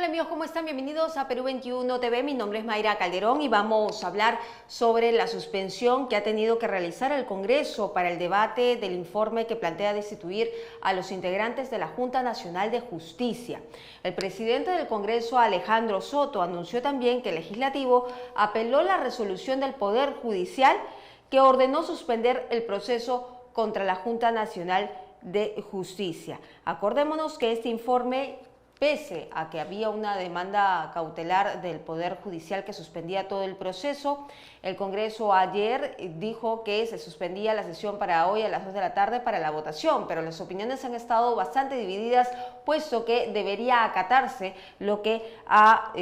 amigos? ¿Cómo están? Bienvenidos a Perú 21 TV. Mi nombre es Mayra Calderón y vamos a hablar sobre la suspensión que ha tenido que realizar el Congreso para el debate del informe que plantea destituir a los integrantes de la Junta Nacional de Justicia. El presidente del Congreso, Alejandro Soto, anunció también que el Legislativo apeló la resolución del Poder Judicial que ordenó suspender el proceso contra la Junta Nacional de Justicia. Acordémonos que este informe, pese a que había una demanda cautelar del Poder Judicial que suspendía todo el proceso, el Congreso ayer dijo que se suspendía la sesión para hoy a las 2 de la tarde para la votación, pero las opiniones han estado bastante divididas, puesto que debería acatarse lo que ha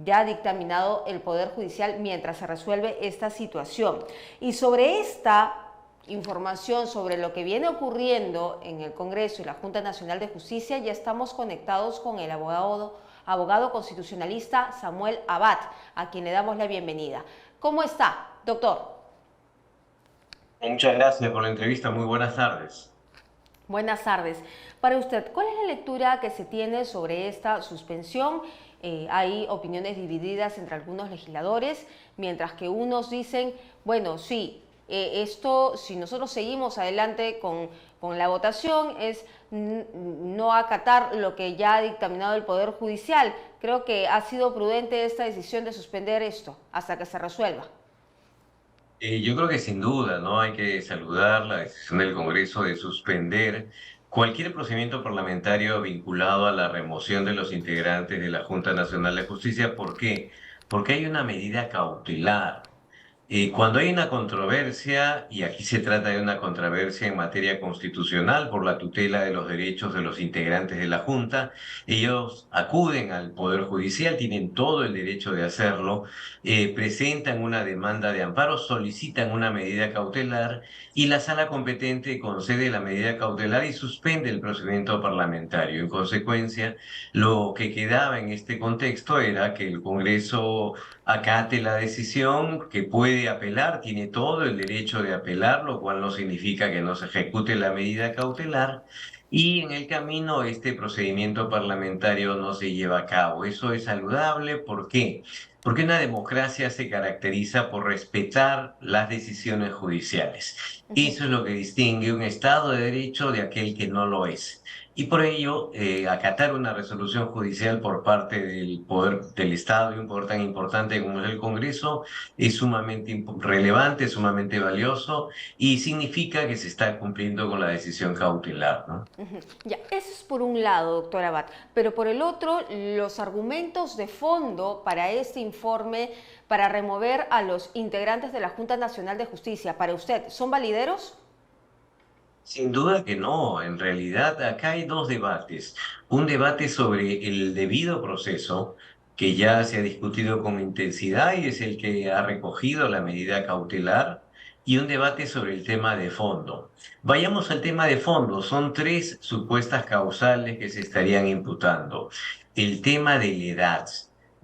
ya dictaminado el Poder Judicial mientras se resuelve esta situación. Y sobre esta información sobre lo que viene ocurriendo en el Congreso y la Junta Nacional de Justicia, ya estamos conectados con el abogado constitucionalista Samuel Abad, a quien le damos la bienvenida. ¿Cómo está, doctor? Muchas gracias por la entrevista. Muy buenas tardes. Buenas tardes. Para usted, ¿cuál es la lectura que se tiene sobre esta suspensión? Hay opiniones divididas entre algunos legisladores, mientras que unos dicen, bueno, sí, esto, si nosotros seguimos adelante con la votación, es no acatar lo que ya ha dictaminado el Poder Judicial. Creo que ha sido prudente esta decisión de suspender esto hasta que se resuelva. Yo creo que sin duda, ¿no? Hay que saludar la decisión del Congreso de suspender cualquier procedimiento parlamentario vinculado a la remoción de los integrantes de la Junta Nacional de Justicia. ¿Por qué? Porque hay una medida cautelar. Cuando hay una controversia, y aquí se trata de una controversia en materia constitucional por la tutela de los derechos de los integrantes de la Junta, ellos acuden al Poder Judicial, tienen todo el derecho de hacerlo, presentan una demanda de amparo, solicitan una medida cautelar y la sala competente concede la medida cautelar y suspende el procedimiento parlamentario. En consecuencia, lo que quedaba en este contexto era que el Congreso acate la decisión, que puede apelar, tiene todo el derecho de apelar, lo cual no significa que no se ejecute la medida cautelar, y en el camino este procedimiento parlamentario no se lleva a cabo. Eso es saludable. ¿Por qué? Porque una democracia se caracteriza por respetar las decisiones judiciales. Eso es lo que distingue un Estado de Derecho de aquel que no lo es. Y por ello, acatar una resolución judicial por parte del poder del Estado y un poder tan importante como es el Congreso es sumamente relevante, sumamente valioso y significa que se está cumpliendo con la decisión cautelar, ¿no? Ya, eso es por un lado, doctor Abad, pero por el otro, los argumentos de fondo para este informe, para remover a los integrantes de la Junta Nacional de Justicia, para usted, ¿son valideros? Sin duda que no. En realidad, acá hay dos debates. Un debate sobre el debido proceso, que ya se ha discutido con intensidad y es el que ha recogido la medida cautelar, y un debate sobre el tema de fondo. Vayamos al tema de fondo. Son tres supuestas causales que se estarían imputando. El tema de la edad.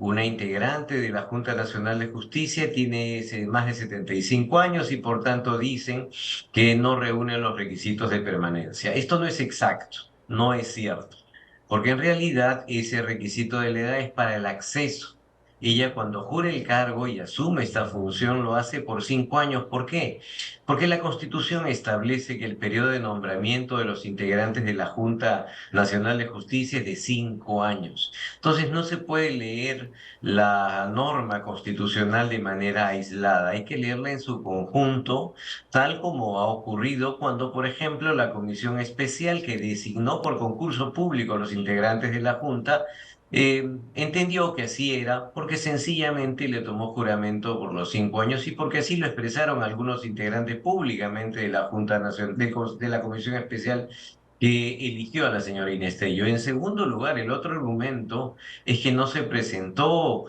Una integrante de la Junta Nacional de Justicia tiene más de 75 años y por tanto dicen que no reúnen los requisitos de permanencia. Esto no es exacto, no es cierto, porque en realidad ese requisito de la edad es para el acceso. Ella cuando jura el cargo y asume esta función lo hace por 5 años. ¿Por qué? Porque la Constitución establece que el periodo de nombramiento de los integrantes de la Junta Nacional de Justicia es de 5 años. Entonces no se puede leer la norma constitucional de manera aislada, hay que leerla en su conjunto, tal como ha ocurrido cuando, por ejemplo, la comisión especial que designó por concurso público a los integrantes de la Junta entendió que así era porque sencillamente le tomó juramento por los 5 años y porque así lo expresaron algunos integrantes públicamente de la Junta Nacional, de la Comisión Especial que eligió a la señora Inés Tello. En segundo lugar, el otro argumento es que no se presentaron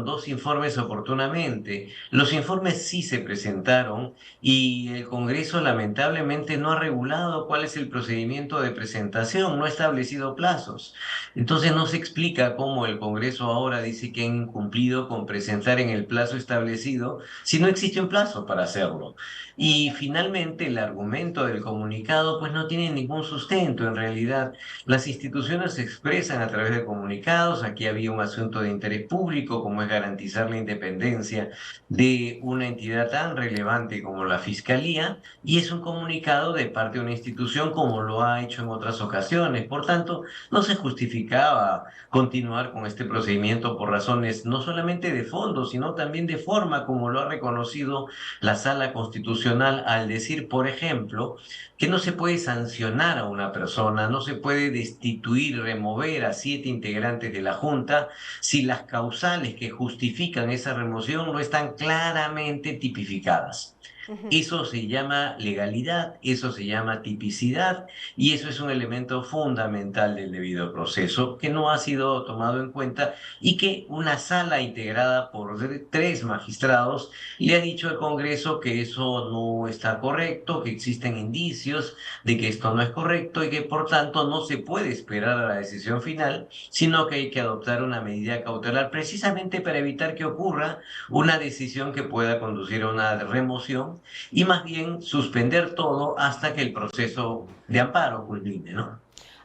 dos informes oportunamente. Los informes sí se presentaron y el Congreso lamentablemente no ha regulado cuál es el procedimiento de presentación, no ha establecido plazos. Entonces no se explica cómo el Congreso ahora dice que han incumplido con presentar en el plazo establecido si no existe un plazo para hacerlo. Y finalmente el argumento del comunicado pues no tienen ningún sustento en realidad. Las instituciones se expresan a través de comunicados. Aquí había un asunto de interés público, como es garantizar la independencia de una entidad tan relevante como la Fiscalía, y es un comunicado de parte de una institución como lo ha hecho en otras ocasiones. Por tanto, no se justificaba continuar con este procedimiento por razones no solamente de fondo, sino también de forma, como lo ha reconocido la Sala Constitucional al decir, por ejemplo, que no se puede sancionar a una persona, no se puede destituir, remover a 7 integrantes de la Junta si las causales que justifican esa remoción no están claramente tipificadas. Ujú. Eso se llama legalidad, eso se llama tipicidad y eso es un elemento fundamental del debido proceso que no ha sido tomado en cuenta y que una sala integrada por 3 magistrados le ha dicho al Congreso que eso no está correcto, que existen indicios de que esto no es correcto y que por tanto no se puede esperar a la decisión final, sino que hay que adoptar una medida cautelar precisamente para evitar que ocurra una decisión que pueda conducir a una remoción y más bien suspender todo hasta que el proceso de amparo culmine, ¿no?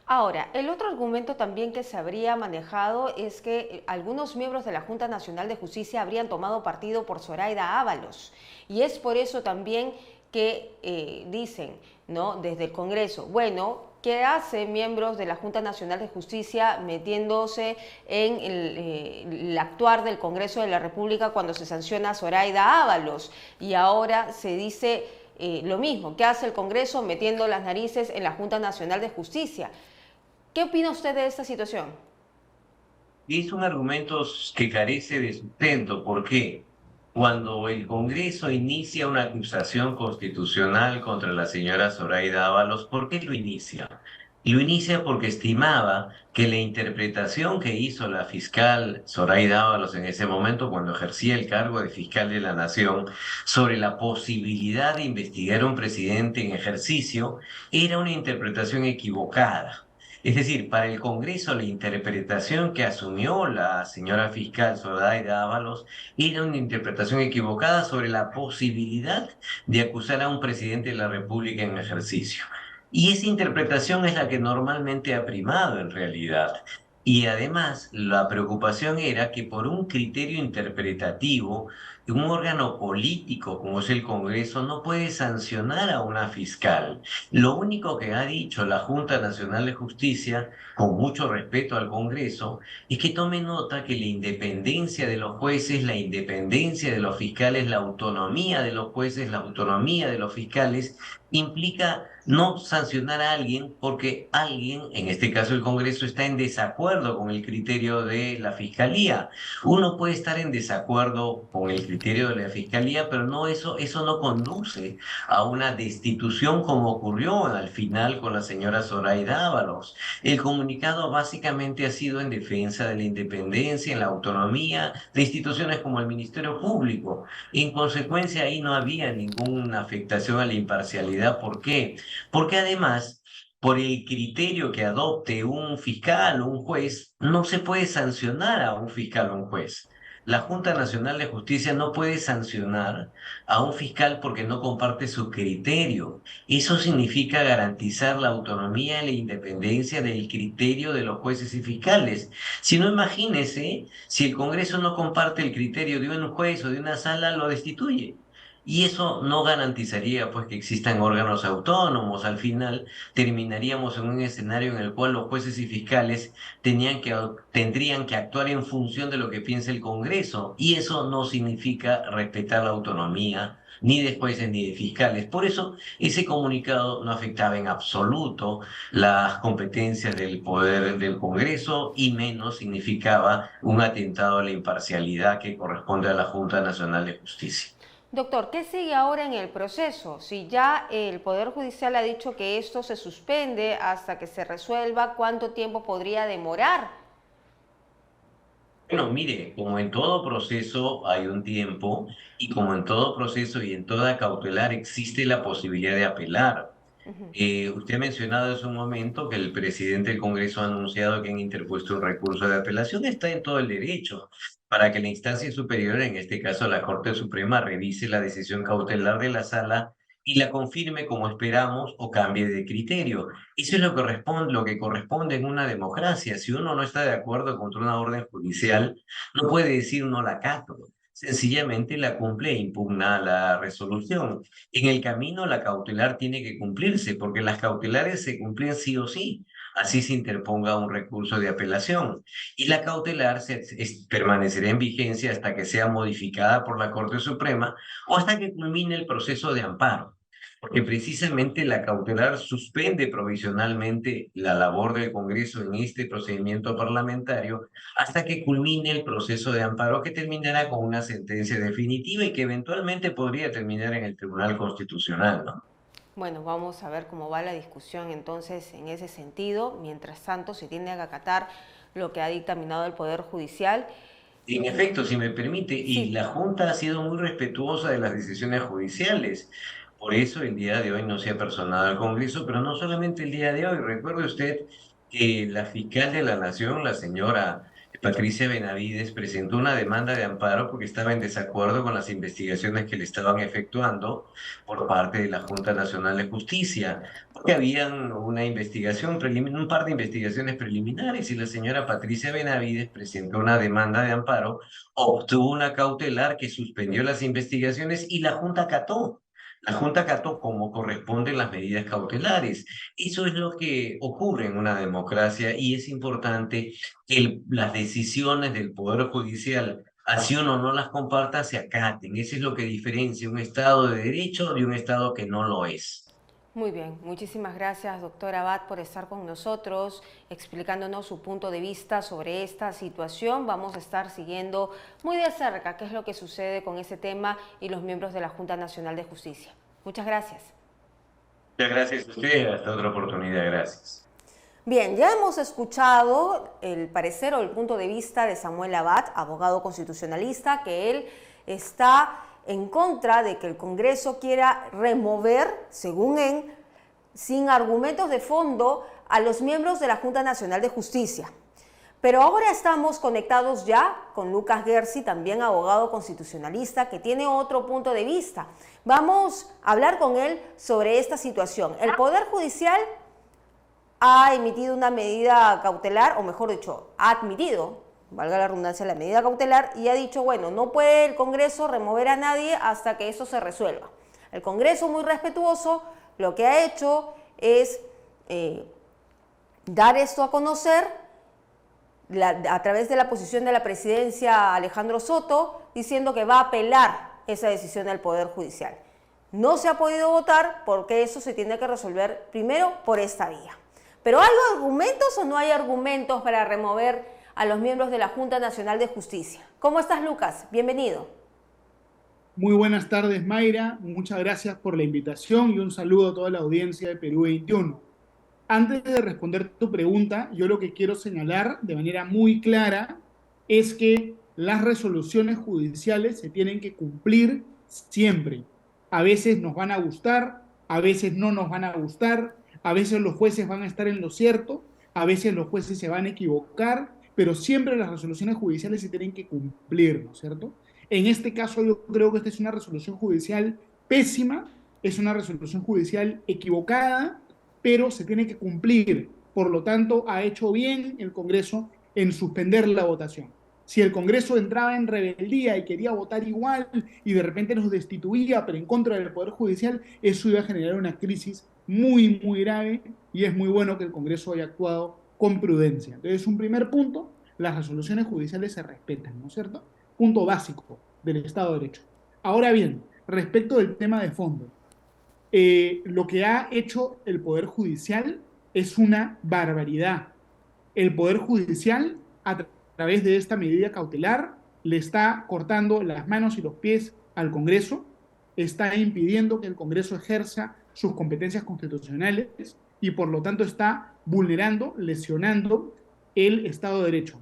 Ahora, el otro argumento también que se habría manejado es que algunos miembros de la Junta Nacional de Justicia habrían tomado partido por Zoraida Ábalos. Y es por eso también que dicen, ¿no?, desde el Congreso, bueno, ¿qué hacen miembros de la Junta Nacional de Justicia metiéndose en el actuar del Congreso de la República cuando se sanciona a Zoraida Ábalos? Y ahora se dice lo mismo, ¿qué hace el Congreso metiendo las narices en la Junta Nacional de Justicia? ¿Qué opina usted de esta situación? Es un argumento que carece de sustento. ¿Por qué? Cuando el Congreso inicia una acusación constitucional contra la señora Zoraida Ábalos, ¿por qué lo inicia? Lo inicia porque estimaba que la interpretación que hizo la fiscal Zoraida Ábalos en ese momento, cuando ejercía el cargo de fiscal de la Nación, sobre la posibilidad de investigar a un presidente en ejercicio, era una interpretación equivocada. Es decir, para el Congreso la interpretación que asumió la señora fiscal Zoraida Ábalos era una interpretación equivocada sobre la posibilidad de acusar a un presidente de la República en ejercicio. Y esa interpretación es la que normalmente ha primado en realidad. Y además, la preocupación era que por un criterio interpretativo, un órgano político como es el Congreso no puede sancionar a una fiscal. Lo único que ha dicho la Junta Nacional de Justicia, con mucho respeto al Congreso, es que tome nota que la independencia de los jueces, la independencia de los fiscales, la autonomía de los jueces, la autonomía de los fiscales, implica no sancionar a alguien porque alguien, en este caso el Congreso, está en desacuerdo con el criterio de la Fiscalía. Uno puede estar en desacuerdo con el criterio de la Fiscalía, pero no eso no conduce a una destitución como ocurrió al final con la señora Zoraida Ábalos. El comunicado básicamente ha sido en defensa de la independencia, en la autonomía de instituciones como el Ministerio Público. En consecuencia, ahí no había ninguna afectación a la imparcialidad. ¿Por qué? Porque además, por el criterio que adopte un fiscal o un juez, no se puede sancionar a un fiscal o un juez. La Junta Nacional de Justicia no puede sancionar a un fiscal porque no comparte su criterio. Eso significa garantizar la autonomía y la independencia del criterio de los jueces y fiscales. Si no, imagínese, si el Congreso no comparte el criterio de un juez o de una sala, lo destituye. Y eso no garantizaría pues que existan órganos autónomos. Al final terminaríamos en un escenario en el cual los jueces y fiscales tendrían que actuar en función de lo que piensa el Congreso. Y eso no significa respetar la autonomía ni de jueces ni de fiscales. Por eso ese comunicado no afectaba en absoluto las competencias del poder del Congreso y menos significaba un atentado a la imparcialidad que corresponde a la Junta Nacional de Justicia. Doctor, ¿qué sigue ahora en el proceso? Si ya el Poder Judicial ha dicho que esto se suspende hasta que se resuelva, ¿cuánto tiempo podría demorar? Bueno, mire, como en todo proceso hay un tiempo y como en todo proceso y en toda cautelar existe la posibilidad de apelar. Usted ha mencionado hace un momento que el presidente del Congreso ha anunciado que han interpuesto un recurso de apelación. Está en todo el derecho para que la instancia superior, en este caso la Corte Suprema, revise la decisión cautelar de la sala y la confirme como esperamos o cambie de criterio. Eso es lo que corresponde en una democracia. Si uno no está de acuerdo contra una orden judicial, no puede decir no la acato. Sencillamente la cumple e impugna la resolución. En el camino, la cautelar tiene que cumplirse, porque las cautelares se cumplen sí o sí. Así se interponga un recurso de apelación. Y la cautelar permanecerá en vigencia hasta que sea modificada por la Corte Suprema o hasta que culmine el proceso de amparo. Porque precisamente la cautelar suspende provisionalmente la labor del Congreso en este procedimiento parlamentario hasta que culmine el proceso de amparo que terminará con una sentencia definitiva y que eventualmente podría terminar en el Tribunal Constitucional, ¿no? Bueno, vamos a ver cómo va la discusión entonces en ese sentido. Mientras tanto, se tiene que acatar lo que ha dictaminado el Poder Judicial. En efecto, si me permite, y Sí, la Junta ha sido muy respetuosa de las decisiones judiciales. Por eso el día de hoy no se ha personado al Congreso, pero no solamente el día de hoy. Recuerde usted que la fiscal de la Nación, la señora Patricia Benavides, presentó una demanda de amparo porque estaba en desacuerdo con las investigaciones que le estaban efectuando por parte de la Junta Nacional de Justicia, porque habían una investigación preliminar, un par de investigaciones preliminares y la señora Patricia Benavides presentó una demanda de amparo, obtuvo una cautelar que suspendió las investigaciones y la Junta acató. La Junta acató como corresponden las medidas cautelares. Eso es lo que ocurre en una democracia y es importante que las decisiones del Poder Judicial, así uno no las comparta, se acaten. Eso es lo que diferencia un Estado de derecho de un Estado que no lo es. muy bien. Muchísimas gracias, doctor Abad, por estar con nosotros, explicándonos su punto de vista sobre esta situación. Vamos a estar siguiendo muy de cerca qué es lo que sucede con ese tema y los miembros de la Junta Nacional de Justicia. Muchas gracias. Muchas gracias a usted. Hasta otra oportunidad. Gracias. Bien, ya hemos escuchado el parecer o el punto de vista de Samuel Abad, abogado constitucionalista, que él está en contra de que el Congreso quiera remover, según él, sin argumentos de fondo, a los miembros de la Junta Nacional de Justicia. Pero ahora estamos conectados ya con Lucas Gersi, también abogado constitucionalista, que tiene otro punto de vista. Vamos a hablar con él sobre esta situación. El Poder Judicial ha emitido una medida cautelar, o mejor dicho, ha admitido, valga la redundancia, la medida cautelar y ha dicho, bueno, no puede el Congreso remover a nadie hasta que eso se resuelva. El Congreso, muy respetuoso, lo que ha hecho es dar esto a conocer a través de la posición de la presidencia Alejandro Soto, diciendo que va a apelar esa decisión del Poder Judicial. No se ha podido votar porque eso se tiene que resolver primero por esta vía. ¿Pero hay argumentos o no hay argumentos para remover a los miembros de la Junta Nacional de Justicia? ¿Cómo estás, Lucas? Bienvenido. Muy buenas tardes, Mayra. Muchas gracias por la invitación y un saludo a toda la audiencia de Perú 21. Antes de responder tu pregunta, yo lo que quiero señalar de manera muy clara es que las resoluciones judiciales se tienen que cumplir siempre. A veces nos van a gustar, a veces no nos van a gustar, a veces los jueces van a estar en lo cierto, a veces los jueces se van a equivocar, pero siempre las resoluciones judiciales se tienen que cumplir, ¿no es cierto? En este caso yo creo que esta es una resolución judicial pésima, es una resolución judicial equivocada, pero se tiene que cumplir. Por lo tanto, ha hecho bien el Congreso en suspender la votación. Si el Congreso entraba en rebeldía y quería votar igual y de repente nos destituía, pero en contra del Poder Judicial, eso iba a generar una crisis muy, muy grave y es muy bueno que el Congreso haya actuado con prudencia. Entonces, un primer punto, las resoluciones judiciales se respetan, ¿no es cierto? Punto básico del Estado de Derecho. Ahora bien, respecto del tema de fondo, lo que ha hecho el Poder Judicial es una barbaridad. El Poder Judicial, a través de esta medida cautelar, le está cortando las manos y los pies al Congreso, está impidiendo que el Congreso ejerza sus competencias constitucionales y por lo tanto está vulnerando, lesionando el Estado de Derecho.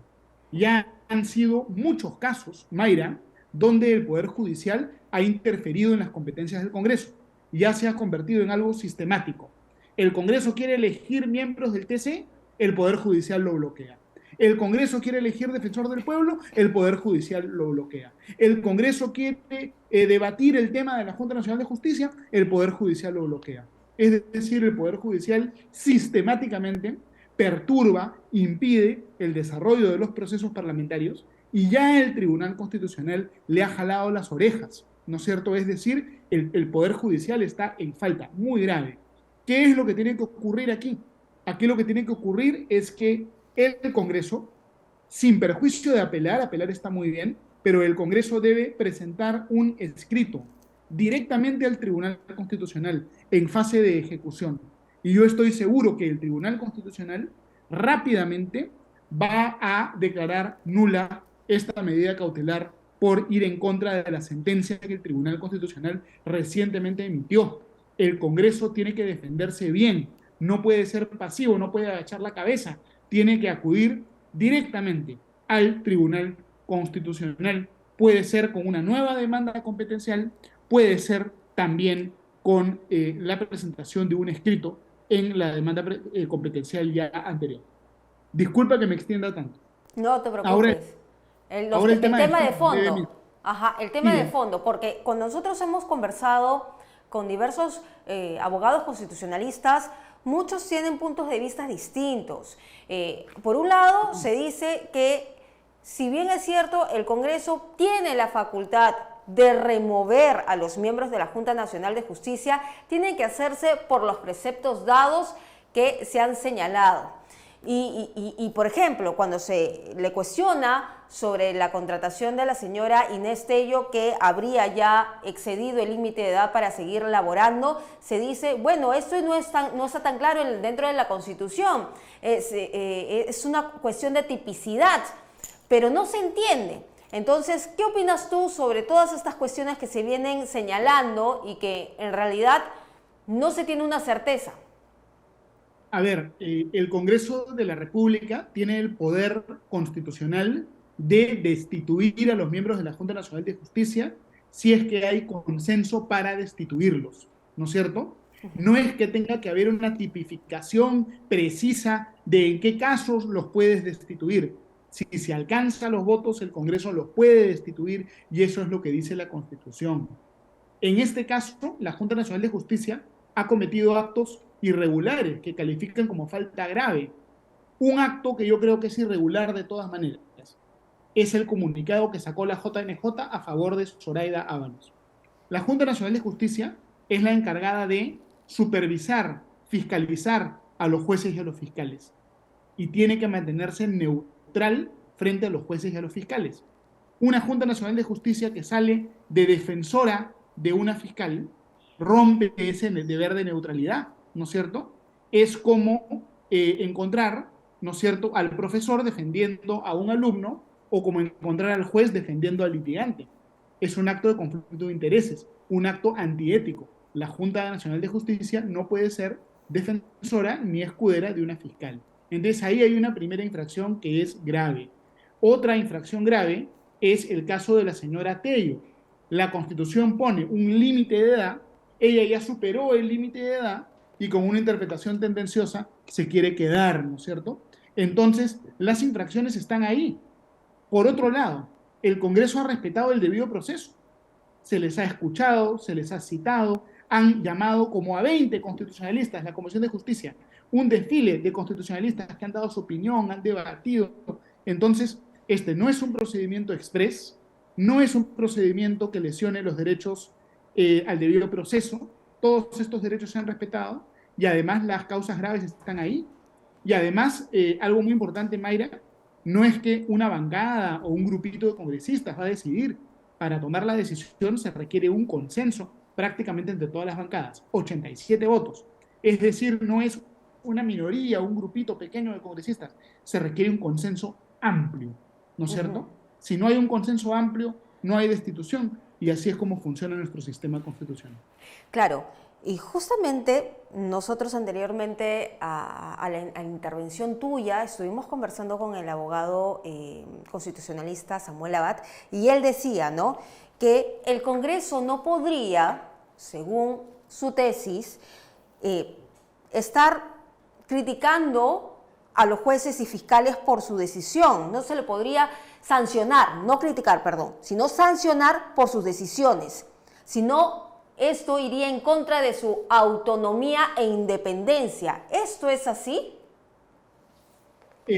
Ya han sido muchos casos, Mayra, donde el Poder Judicial ha interferido en las competencias del Congreso. Ya se ha convertido en algo sistemático. El Congreso quiere elegir miembros del TC, el Poder Judicial lo bloquea. El Congreso quiere elegir defensor del pueblo, el Poder Judicial lo bloquea. El Congreso quiere debatir el tema de la Junta Nacional de Justicia, el Poder Judicial lo bloquea. Es decir, el Poder Judicial sistemáticamente perturba, impide el desarrollo de los procesos parlamentarios y ya el Tribunal Constitucional le ha jalado las orejas, ¿no es cierto? Es decir, el Poder Judicial está en falta muy grave. ¿Qué es lo que tiene que ocurrir aquí? Aquí lo que tiene que ocurrir es que el Congreso, sin perjuicio de apelar está muy bien, pero el Congreso debe presentar un escrito directamente al Tribunal Constitucional en fase de ejecución. Y yo estoy seguro que el Tribunal Constitucional rápidamente va a declarar nula esta medida cautelar por ir en contra de la sentencia que el Tribunal Constitucional recientemente emitió. El Congreso tiene que defenderse bien, no puede ser pasivo, no puede agachar la cabeza, tiene que acudir directamente al Tribunal Constitucional. Puede ser con una nueva demanda competencial, puede ser también con la presentación de un escrito en la demanda competencial ya anterior. Disculpa que me extienda tanto. No te Ahora, preocupes. el El tema de fondo. fondo. Ajá, el tema de fondo, porque cuando nosotros hemos conversado con diversos abogados constitucionalistas, muchos tienen puntos de vista distintos. Por un lado, se dice que, si bien es cierto, el Congreso tiene la facultad de remover a los miembros de la Junta Nacional de Justicia, tiene que hacerse por los preceptos dados que se han señalado. Y, por ejemplo, cuando se le cuestiona sobre la contratación de la señora Inés Tello, que habría ya excedido el límite de edad para seguir laborando, se dice, bueno, esto no está tan claro dentro de la Constitución, es una cuestión de tipicidad, pero no se entiende. Entonces, ¿qué opinas tú sobre todas estas cuestiones que se vienen señalando y que en realidad no se tiene una certeza? A ver, el Congreso de la República tiene el poder constitucional de destituir a los miembros de la Junta Nacional de Justicia si es que hay consenso para destituirlos, ¿no es cierto? No es que tenga que haber una tipificación precisa de en qué casos los puedes destituir. Si se alcanza los votos, el Congreso los puede destituir y eso es lo que dice la Constitución. En este caso, la Junta Nacional de Justicia ha cometido actos irregulares que califican como falta grave. Un acto que yo creo que es irregular de todas maneras es el comunicado que sacó la JNJ a favor de Zoraida Ábalos. La Junta Nacional de Justicia es la encargada de supervisar, fiscalizar a los jueces y a los fiscales y tiene que mantenerse neutral frente a los jueces y a los fiscales. Una Junta Nacional de Justicia que sale de defensora de una fiscal rompe ese deber de neutralidad, ¿no es cierto? Es como encontrar, ¿no es cierto?, al profesor defendiendo a un alumno o como encontrar al juez defendiendo al litigante. Es un acto de conflicto de intereses, un acto antiético. La Junta Nacional de Justicia no puede ser defensora ni escudera de una fiscal. Entonces ahí hay una primera infracción que es grave. Otra infracción grave es el caso de la señora Tello. La Constitución pone un límite de edad, ella ya superó el límite de edad y con una interpretación tendenciosa se quiere quedar, ¿no es cierto? Entonces, las infracciones están ahí. Por otro lado, el Congreso ha respetado el debido proceso. Se les ha escuchado, se les ha citado, han llamado como a 20 constitucionalistas, la Comisión de Justicia, un desfile de constitucionalistas que han dado su opinión, han debatido. Entonces, este no es un procedimiento exprés, no es un procedimiento que lesione los derechos al debido proceso. Todos estos derechos se han respetado y además las causas graves están ahí. Y además, algo muy importante, Mayra, no es que una bancada o un grupito de congresistas va a decidir. Para tomar la decisión se requiere un consenso prácticamente entre todas las bancadas, 87 votos. Es decir, no es una minoría, un grupito pequeño de congresistas, se requiere un consenso amplio, ¿no es cierto? Si no hay un consenso amplio, no hay destitución, y así es como funciona nuestro sistema constitucional. Claro, y justamente nosotros anteriormente a la intervención tuya estuvimos conversando con el abogado constitucionalista Samuel Abad, y él decía, ¿no?, que el Congreso no podría, según su tesis, estar criticando a los jueces y fiscales por su decisión. No se le podría sancionar, no criticar, perdón, sino sancionar por sus decisiones. Si no, esto iría en contra de su autonomía e independencia. ¿Esto es así?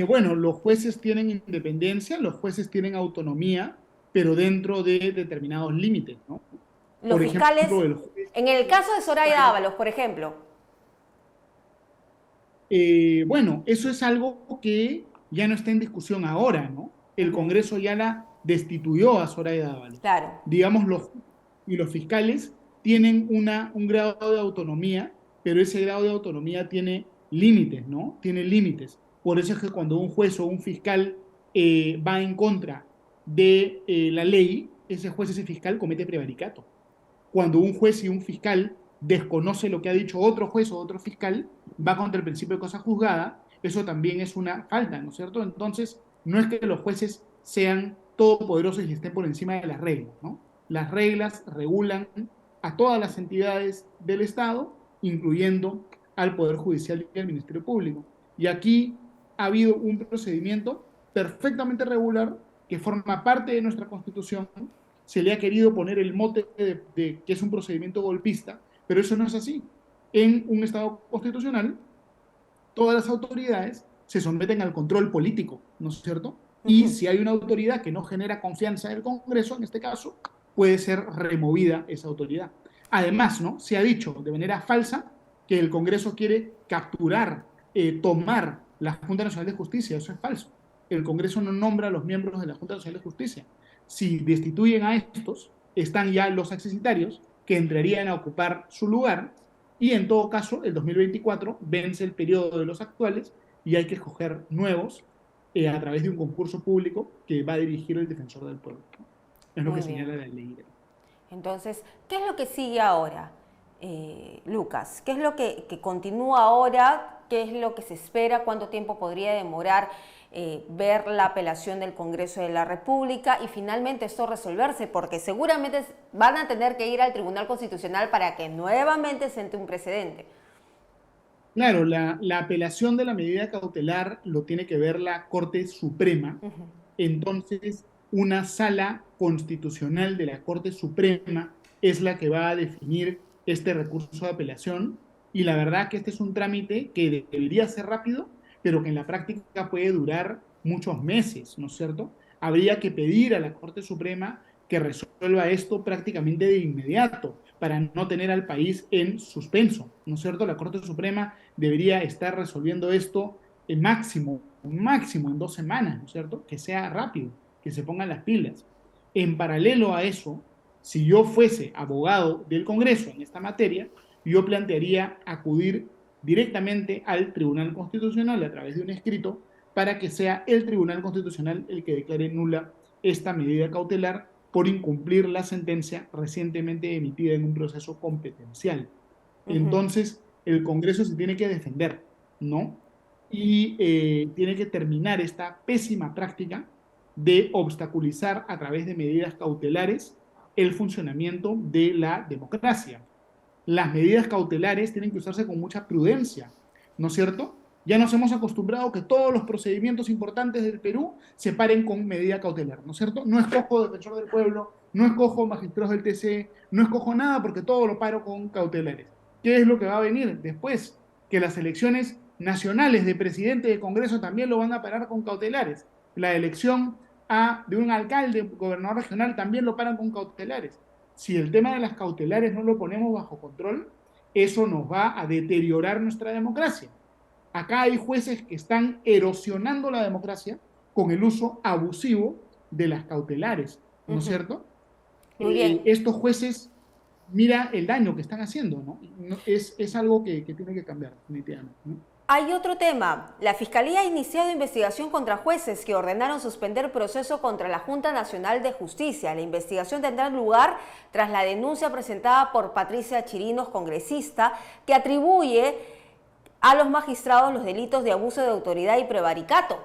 Bueno, los jueces tienen independencia, los jueces tienen autonomía, pero dentro de determinados límites, ¿no? Los Por fiscales, ejemplo, el juez, en el caso de Zoraida Ábalos, por ejemplo. bueno, eso es algo que ya no está en discusión ahora, ¿no? El Congreso ya la destituyó a Zoraida Ábalos. Claro. Digamos, y los fiscales tienen un grado de autonomía, pero ese grado de autonomía tiene límites, ¿no? Tiene límites. Por eso es que cuando un juez o un fiscal va en contra de la ley, ese juez, ese fiscal comete prevaricato. Cuando un juez y un fiscal desconoce lo que ha dicho otro juez o otro fiscal, va contra el principio de cosa juzgada, eso también es una falta, ¿no es cierto? Entonces, no es que los jueces sean todopoderosos y estén por encima de las reglas, ¿no? Las reglas regulan a todas las entidades del Estado, incluyendo al Poder Judicial y al Ministerio Público. Y aquí ha habido un procedimiento perfectamente regular que forma parte de nuestra Constitución. Se le ha querido poner el mote de que es un procedimiento golpista, pero eso no es así. En un Estado constitucional, todas las autoridades se someten al control político, ¿no es cierto? Y si hay una autoridad que no genera confianza en el Congreso, en este caso, puede ser removida esa autoridad. Además, ¿no? Se ha dicho de manera falsa que el Congreso quiere capturar, tomar la Junta Nacional de Justicia. Eso es falso. El Congreso no nombra a los miembros de la Junta Nacional de Justicia. Si destituyen a estos, están ya los accesitarios que entrarían a ocupar su lugar y en todo caso, el 2024 vence el periodo de los actuales y hay que escoger nuevos a través de un concurso público que va a dirigir el defensor del pueblo. Es lo Muy que bien. señala la ley. Entonces, ¿qué es lo que sigue ahora, Lucas? ¿Qué es lo que continúa ahora? ¿Qué es lo que se espera? ¿Cuánto tiempo podría demorar ver la apelación del Congreso de la República y finalmente esto resolverse? Porque seguramente van a tener que ir al Tribunal Constitucional para que nuevamente siente un precedente. Claro, la apelación de la medida cautelar lo tiene que ver la Corte Suprema. Entonces, una sala constitucional de la Corte Suprema es la que va a definir este recurso de apelación. Y la verdad que este es un trámite que debería ser rápido, pero que en la práctica puede durar muchos meses, ¿no es cierto? Habría que pedir a la Corte Suprema que resuelva esto prácticamente de inmediato para no tener al país en suspenso, ¿no es cierto? La Corte Suprema debería estar resolviendo esto en máximo en 2 semanas, ¿no es cierto? Que sea rápido, que se pongan las pilas. En paralelo a eso, si yo fuese abogado del Congreso en esta materia, yo plantearía acudir directamente al Tribunal Constitucional a través de un escrito para que sea el Tribunal Constitucional el que declare nula esta medida cautelar por incumplir la sentencia recientemente emitida en un proceso competencial. Entonces, el Congreso se tiene que defender, ¿no? Y tiene que terminar esta pésima práctica de obstaculizar a través de medidas cautelares el funcionamiento de la democracia. Las medidas cautelares tienen que usarse con mucha prudencia, ¿no es cierto? Ya nos hemos acostumbrado que todos los procedimientos importantes del Perú se paren con medida cautelar, ¿no es cierto? No escojo defensor del pueblo, no escojo magistrados del TC, no escojo nada porque todo lo paro con cautelares. ¿Qué es lo que va a venir después? Que las elecciones nacionales de presidente de Congreso también lo van a parar con cautelares. La elección de un alcalde, gobernador regional, también lo paran con cautelares. Si el tema de las cautelares no lo ponemos bajo control, eso nos va a deteriorar nuestra democracia. Acá hay jueces que están erosionando la democracia con el uso abusivo de las cautelares, ¿no es cierto? Muy bien. Estos jueces, mira el daño que están haciendo, ¿no? Es algo que tiene que cambiar, definitivamente, ¿no? Hay otro tema. La Fiscalía ha iniciado investigación contra jueces que ordenaron suspender proceso contra la Junta Nacional de Justicia. La investigación tendrá lugar tras la denuncia presentada por Patricia Chirinos, congresista, que atribuye a los magistrados los delitos de abuso de autoridad y prevaricato.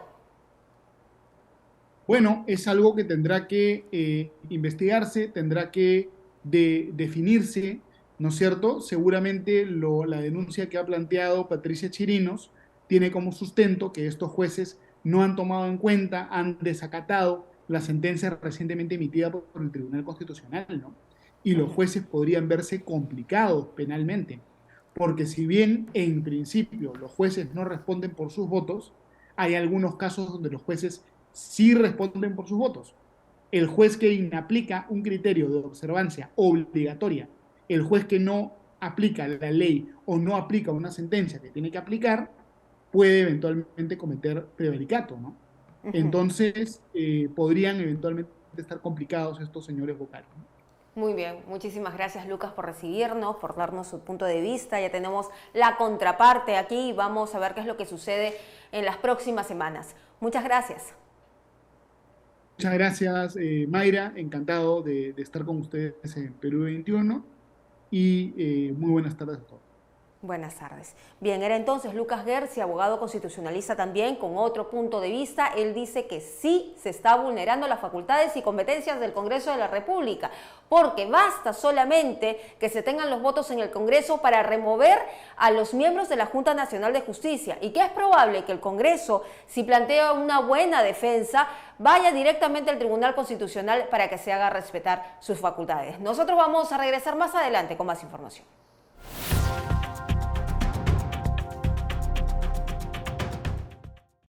Bueno, es algo que tendrá que investigarse, tendrá que definirse, ¿no es cierto? Seguramente la denuncia que ha planteado Patricia Chirinos tiene como sustento que estos jueces no han tomado en cuenta, han desacatado la sentencia recientemente emitida por el Tribunal Constitucional, ¿no? Y los jueces podrían verse complicados penalmente, porque si bien en principio los jueces no responden por sus votos, hay algunos casos donde los jueces sí responden por sus votos. El juez que inaplica un criterio de observancia obligatoria, el juez que no aplica la ley o no aplica una sentencia que tiene que aplicar, puede eventualmente cometer prevaricato, ¿no? Entonces, podrían eventualmente estar complicados estos señores vocales, ¿no? Muy bien, muchísimas gracias Lucas por recibirnos, por darnos su punto de vista. Ya tenemos la contraparte aquí y vamos a ver qué es lo que sucede en las próximas semanas. Muchas gracias. Muchas gracias, Mayra. Encantado de estar con ustedes en Perú 21 y muy buenas tardes a todos. Buenas tardes. Bien, era entonces Lucas Gersi, abogado constitucionalista también, con otro punto de vista. Él dice que sí se está vulnerando las facultades y competencias del Congreso de la República, porque basta solamente que se tengan los votos en el Congreso para remover a los miembros de la Junta Nacional de Justicia, y que es probable que el Congreso, si plantea una buena defensa, vaya directamente al Tribunal Constitucional para que se haga respetar sus facultades. Nosotros vamos a regresar más adelante con más información.